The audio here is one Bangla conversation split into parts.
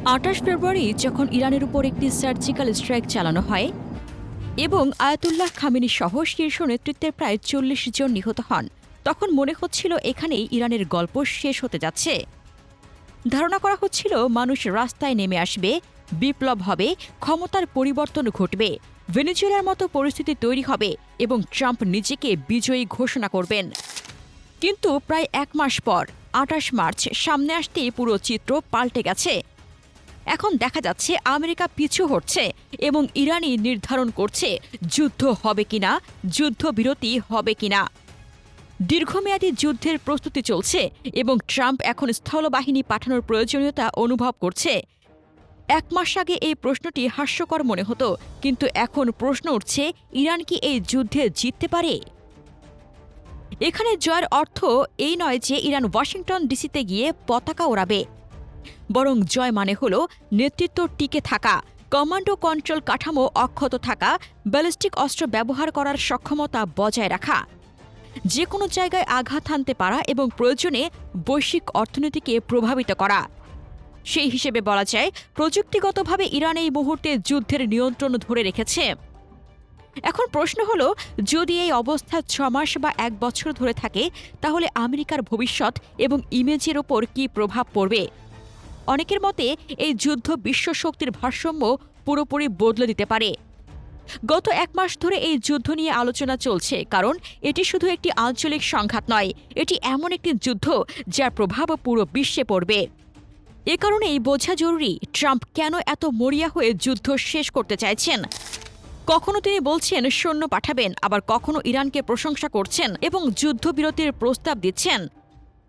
২৮ ফেব্রুয়ারি যখন ইরানের উপর একটি সার্জিক্যাল স্ট্রাইক চালানো হয় এবং আয়াতুল্লাহ খামেনি সহ শীর্ষ নেতৃত্বের প্রায় ৪০ জন নিহত হন, তখন মনে হচ্ছিল এখানেই ইরানের গল্প শেষ হতে যাচ্ছে। ধারণা করা হচ্ছিল মানুষ রাস্তায় নেমে আসবে, বিপ্লব হবে, ক্ষমতার পরিবর্তন ঘটবে, ভেনেজুয়েলার মতো পরিস্থিতি তৈরি হবে এবং ট্রাম্প নিজেকে বিজয়ী ঘোষণা করবেন। কিন্তু প্রায় ১ মাস পর ২৮ মার্চ সামনে আসতেই পুরো চিত্র পাল্টে গেছে। এখন দেখা যাচ্ছে আমেরিকা পিছু হটছে এবং ইরানই নির্ধারণ করছে যুদ্ধ হবে কিনা, যুদ্ধবিরতি হবে কিনা। দীর্ঘমেয়াদী যুদ্ধের প্রস্তুতি চলছে এবং ট্রাম্প এখন স্থলবাহিনী পাঠানোর প্রয়োজনীয়তা অনুভব করছে। ১ মাস আগে এই প্রশ্নটি হাস্যকর মনে হতো, কিন্তু এখন প্রশ্ন উঠছে, ইরান কি এই যুদ্ধে জিততে পারে? এখানে জয়ের অর্থ এই নয় যে ইরান ওয়াশিংটন ডিসিতে গিয়ে পতাকা ওড়াবে, বরং জয় মানে হল নেতৃত্ব টিকে থাকা, কমান্ডো কন্ট্রোল কাঠামো অক্ষত থাকা, ব্যালিস্টিক অস্ত্র ব্যবহার করার সক্ষমতা বজায় রাখা, যে কোনো জায়গায় আঘাত হানতে পারা এবং প্রয়োজনে বৈশ্বিক অর্থনীতিকে প্রভাবিত করা। সেই হিসেবে বলা যায়, প্রযুক্তিগতভাবে ইরান এই মুহূর্তে যুদ্ধের নিয়ন্ত্রণ ধরে রেখেছে। এখন প্রশ্ন হল, যদি এই অবস্থা ৬ মাস বা ১ বছর ধরে থাকে, তাহলে আমেরিকার ভবিষ্যৎ এবং ইমেজের ওপর কী প্রভাব পড়বে? অনেকের মতে এই যুদ্ধ বিশ্বশক্তির ভারসাম্য পুরোপুরি বদলে দিতে পারে। গত ১ মাস ধরে এই যুদ্ধ নিয়ে আলোচনা চলছে, কারণ এটি শুধু একটি আঞ্চলিক সংঘাত নয়, এটি এমন একটি যুদ্ধ যার প্রভাব পুরো বিশ্বে পড়বে। এ কারণেই বোঝা জরুরি, ট্রাম্প কেন এত মরিয়া হয়ে যুদ্ধ শেষ করতে চাইছেন। কখনো তিনি বলছেন সৈন্য পাঠাবেন, আবার কখনো ইরানকে প্রশংসা করছেন এবং যুদ্ধবিরতির প্রস্তাব দিচ্ছেন।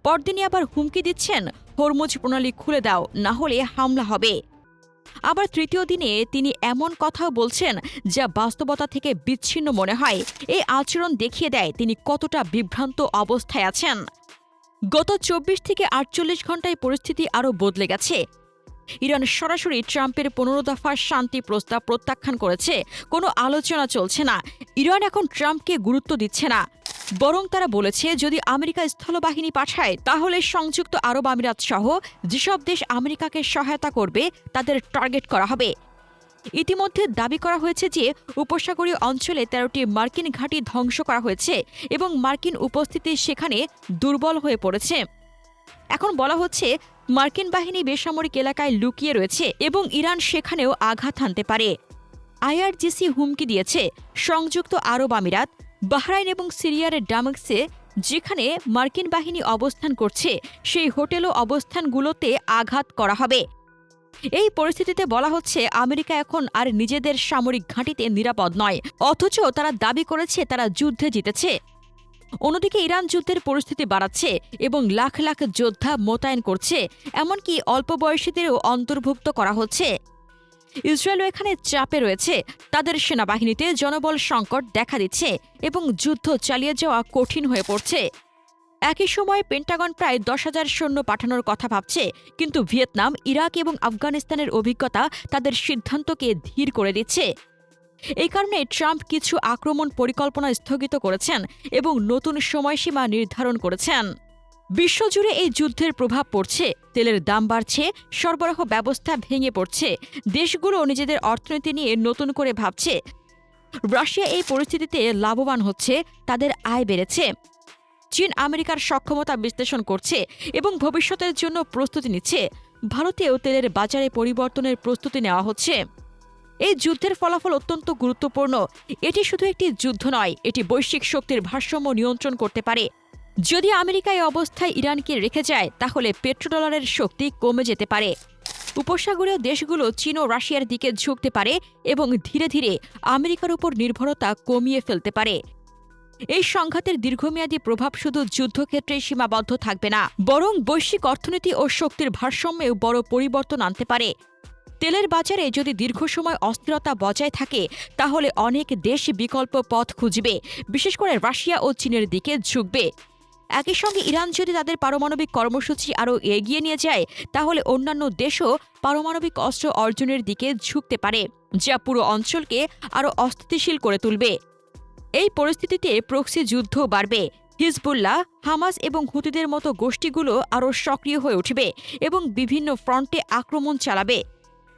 পরদিনই আবার হুমকি দিচ্ছেন, হরমুজ প্রণালী খুলে দাও, না হলে হামলা হবে। আবার তৃতীয় দিনে তিনি এমন কথাও বলছেন যা বাস্তবতা থেকে বিচ্ছিন্ন মনে হয়। এই আচরণ দেখিয়ে দেয় তিনি কতটা বিভ্রান্ত অবস্থায় আছেন। গত ২৪ থেকে ৪৮ ঘণ্টায় পরিস্থিতি আরও বদলে গেছে। ইরান সরাসরি ট্রাম্পের ১৫ দফা শান্তি প্রস্তাব প্রত্যাখ্যান করেছে। কোনো আলোচনা চলছে না। ইরান এখন ট্রাম্পকে গুরুত্ব দিচ্ছে না, বরং তারা বলেছে যদি আমেরিকা স্থলবাহিনী পাঠায় তাহলে সংযুক্ত আরব আমিরাত সহ যেসব দেশ আমেরিকাকে সহায়তা করবে তাদের টার্গেট করা হবে। ইতিমধ্যে দাবি করা হয়েছে যে উপসাগরীয় অঞ্চলে ১৩টি মার্কিন ঘাঁটি ধ্বংস করা হয়েছে এবং মার্কিন উপস্থিতি সেখানে দুর্বল হয়ে পড়েছে। এখন বলা হচ্ছে মার্কিন বাহিনী বেসামরিক এলাকায় লুকিয়ে রয়েছে এবং ইরান সেখানেও আঘাত হানতে পারে। আইআরজিসি হুমকি দিয়েছে সংযুক্ত আরব আমিরাত, বাহরাইন এবং সিরিয়ার ডামাস্কে, যেখানে মার্কিন বাহিনী অবস্থান করছে, সেই হোটেল ও অবস্থানগুলোতে আঘাত করা হবে। এই পরিস্থিতিতে বলা হচ্ছে আমেরিকা এখন আর নিজেদের সামরিক ঘাঁটিতে নিরাপদ নয়, অথচ তারা দাবি করেছে তারা যুদ্ধে জিতেছে। অন্যদিকে ইরান যুদ্ধের পরিস্থিতি বাড়াচ্ছে এবং লাখ লাখ যোদ্ধা মোতায়েন করছে, এমনকি অল্প বয়সীদেরও অন্তর্ভুক্ত করা হচ্ছে। ইসরায়েলও এখানে চাপে রয়েছে। তাদের সেনাবাহিনীতে জনবল সংকট দেখা দিচ্ছে এবং যুদ্ধ চালিয়ে যাওয়া কঠিন হয়ে পড়ছে। একই সময় পেন্টাগন প্রায় ১০,০০০ সৈন্য পাঠানোর কথা ভাবছে, কিন্তু ভিয়েতনাম, ইরাক এবং আফগানিস্তানের অভিজ্ঞতা তাদের সিদ্ধান্তকে ধীর করে দিচ্ছে। এই কারণে ট্রাম্প কিছু আক্রমণ পরিকল্পনা স্থগিত করেছেন এবং নতুন সময়সীমা নির্ধারণ করেছেন। বিশ্বজুড়ে এই যুদ্ধের প্রভাব পড়ছে, তেলের দাম বাড়ছে, সরবরাহ ব্যবস্থা ভেঙে পড়ছে, দেশগুলো নিজেদের অর্থনীতি নিয়ে নতুন করে ভাবছে। রাশিয়া এই পরিস্থিতিতে লাভবান হচ্ছে, তাদের আয় বেড়েছে। চীন আমেরিকার সক্ষমতা বিশ্লেষণ করছে এবং ভবিষ্যতের জন্য প্রস্তুতি নিচ্ছে। ভারতেও তেলের বাজারে পরিবর্তনের প্রস্তুতি নেওয়া হচ্ছে। এই যুদ্ধের ফলাফল অত্যন্ত গুরুত্বপূর্ণ। এটি শুধু একটি যুদ্ধ নয়, এটি বৈশ্বিক শক্তির ভারসাম্য নিয়ন্ত্রণ করতে পারে। যদি আমেরিকা এই অবস্থায় ইরানকে রেখে যায়, তাহলে পেট্রোডলারের শক্তি কমে যেতে পারে। উপসাগরীয় দেশগুলো চীন ও রাশিয়ার দিকে ঝুঁকতে পারে এবং ধীরে ধীরে আমেরিকার উপর নির্ভরতা কমিয়ে ফেলতে পারে। এই সংঘাতের দীর্ঘমেয়াদী প্রভাব শুধু যুদ্ধক্ষেত্রে সীমাবদ্ধ থাকবে না, বরং বৈশ্বিক অর্থনীতি ও শক্তির ভারসাম্যেও বড় পরিবর্তন আনতে পারে। তেলের বাজারে যদি দীর্ঘ সময় অস্থিরতা বজায় থাকে, তাহলে অনেক দেশ বিকল্প পথ খুঁজবে, বিশেষ করে রাশিয়া ও চীনের দিকে ঝুঁকবে। একই সঙ্গে ইরান যদি তাদের পারমাণবিক কর্মসূচি আরও এগিয়ে নিয়ে যায়, তাহলে অন্যান্য দেশও পারমাণবিক অস্ত্র অর্জনের দিকে ঝুঁকতে পারে, যা পুরো অঞ্চলকে আরও অস্থিতিশীল করে তুলবে। এই পরিস্থিতিতে প্রক্সি যুদ্ধ বাড়বে। হিজবুল্লাহ, হামাস এবং হুতিদের মতো গোষ্ঠীগুলো আরও সক্রিয় হয়ে উঠবে এবং বিভিন্ন ফ্রন্টে আক্রমণ চালাবে।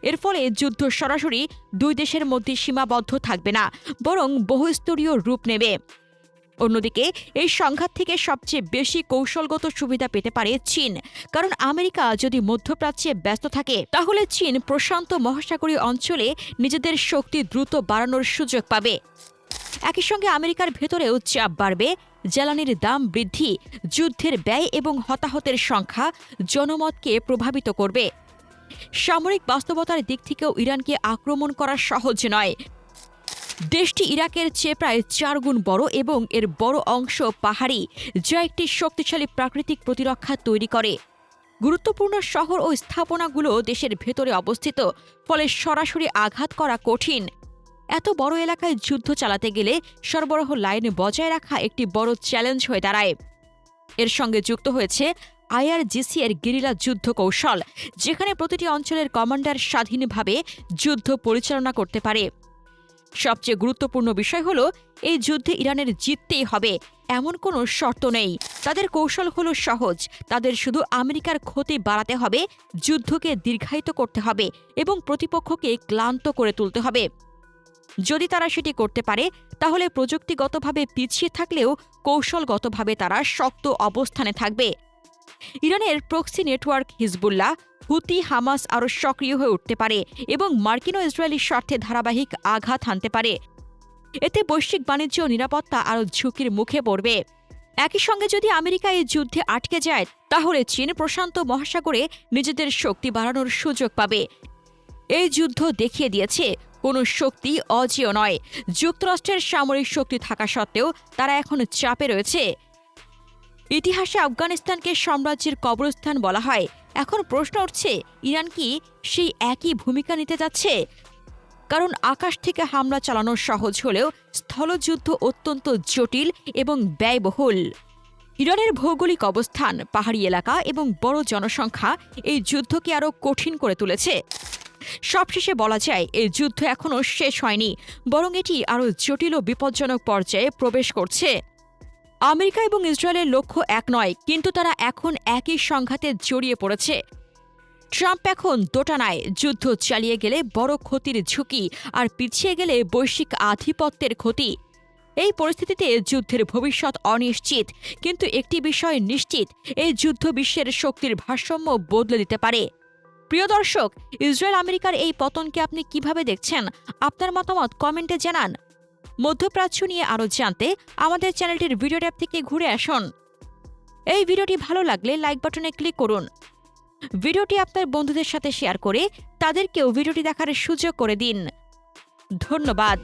এর ফলে যুদ্ধ সরাসরি দুই দেশের মধ্যে সীমাবদ্ধ থাকবে না, বরং বহুস্তরীয় রূপ নেবে। অন্যদিকে এই সংঘাত থেকে সবচেয়ে বেশি কৌশলগত সুবিধা পেতে পারে চীন, কারণ আমেরিকা যদি মধ্যপ্রাচ্যে ব্যস্ত থাকে তাহলে চীন প্রশান্ত মহাসাগরীয় অঞ্চলে নিজেদের শক্তি দ্রুত বাড়ানোর সুযোগ পাবে। একই সঙ্গে আমেরিকার ভেতরেও চাপ বাড়বে, জ্বালানির দাম বৃদ্ধি, যুদ্ধের ব্যয় এবং হতাহতের সংখ্যা জনমতকে প্রভাবিত করবে। সামরিক বাস্তবতার দিক থেকেও ইরানকে আক্রমণ করা সহজ নয়। দেশটি ইরাকের চেয়ে প্রায় 4 গুণ বড় এবং এর বড় অংশ পাহাড়ি, যা একটি শক্তিশালী প্রাকৃতিক প্রতিরক্ষা তৈরি করে। গুরুত্বপূর্ণ শহর ও স্থাপনাগুলো দেশের ভেতরে অবস্থিত, ফলে সরাসরি আঘাত করা কঠিন। এত বড় এলাকায় যুদ্ধ চালাতে গেলে সরবরাহ লাইন বজায় রাখা একটি বড় চ্যালেঞ্জ হয়ে দাঁড়ায়। এর সঙ্গে যুক্ত হয়েছে IRGC এর গেরিলা যুদ্ধ কৌশল, যেখানে প্রতিটি অঞ্চলের কমান্ডার স্বাধীনভাবে যুদ্ধ পরিচালনা করতে পারে। সবচেয়ে গুরুত্বপূর্ণ বিষয় হল, এই যুদ্ধে ইরানের জিততেই হবে এমন কোনো শর্ত নেই। তাদের কৌশল হল সহজ, তাদের শুধু আমেরিকার ক্ষতি বাড়াতে হবে, যুদ্ধকে দীর্ঘায়িত করতে হবে এবং প্রতিপক্ষকে ক্লান্ত করে তুলতে হবে। যদি তারা সেটি করতে পারে, তাহলে প্রযুক্তিগতভাবে পিছিয়ে থাকলেও কৌশলগতভাবে তারা শক্ত অবস্থানে থাকবে। ইরানের প্রক্সি নেটওয়ার্ক হিজবুল্লাহ, হুতি, হামাস আরও সক্রিয় হয়ে উঠতে পারে এবং মার্কিন ও ইসরায়েলি স্বার্থে ধারাবাহিক আঘাত হানতে পারে। এতে বৈশ্বিক বাণিজ্য ও নিরাপত্তা আরও ঝুঁকির মুখে পড়বে। একই সঙ্গে যদি আমেরিকা এই যুদ্ধে আটকে যায়, তাহলে চীন প্রশান্ত মহাসাগরে নিজেদের শক্তি বাড়ানোর সুযোগ পাবে। এই যুদ্ধ দেখিয়ে দিয়েছে কোনো শক্তি অজেয় নয়। যুক্তরাষ্ট্রের সামরিক শক্তি থাকা সত্ত্বেও তারা এখন চাপে রয়েছে। ইতিহাসে আফগানিস্তানকে সাম্রাজ্যের কবরস্থান বলা হয়। এখন প্রশ্ন উঠছে, ইরান কি সেই একই ভূমিকা নিতে যাচ্ছে? কারণ আকাশ থেকে হামলা চালানো সহজ হলেও স্থলযুদ্ধ অত্যন্ত জটিল এবং ব্যয়বহুল। ইরানের ভৌগোলিক অবস্থান, পাহাড়ি এলাকা এবং বড় জনসংখ্যা এই যুদ্ধকে আরও কঠিন করে তুলেছে। সবশেষে বলা যায়, এই যুদ্ধ এখনও শেষ হয়নি, বরং এটি আরও জটিল ও বিপজ্জনক পর্যায়ে প্রবেশ করছে। আমেরিকা এবং ইসরায়েলের লক্ষ্য এক নয়, কিন্তু তারা এখন একই সংঘাতে জড়িয়ে পড়েছে। ট্রাম্প এখন দোটানায়, যুদ্ধ চালিয়ে গেলে বড় ক্ষতির ঝুঁকি, আর পিছিয়ে গেলে বৈশ্বিক আধিপত্যের ক্ষতি। এই পরিস্থিতিতে যুদ্ধের ভবিষ্যৎ অনিশ্চিত, কিন্তু একটি বিষয় নিশ্চিত, এই যুদ্ধ বিশ্বের শক্তির ভারসাম্য বদলে দিতে পারে। প্রিয় দর্শক, ইসরায়েল আমেরিকার এই পতনকে আপনি কিভাবে দেখছেন? আপনার মতামত কমেন্টে জানান। মধ্যপ্রাচ্য নিয়ে আরও জানতে আমাদের চ্যানেলটির ভিডিও ট্যাব থেকে ঘুরে আসুন। এই ভিডিওটি ভালো লাগলে লাইক বাটনে ক্লিক করুন। ভিডিওটি আপনার বন্ধুদের সাথে শেয়ার করে তাদেরকেও ভিডিওটি দেখার সুযোগ করে দিন। ধন্যবাদ।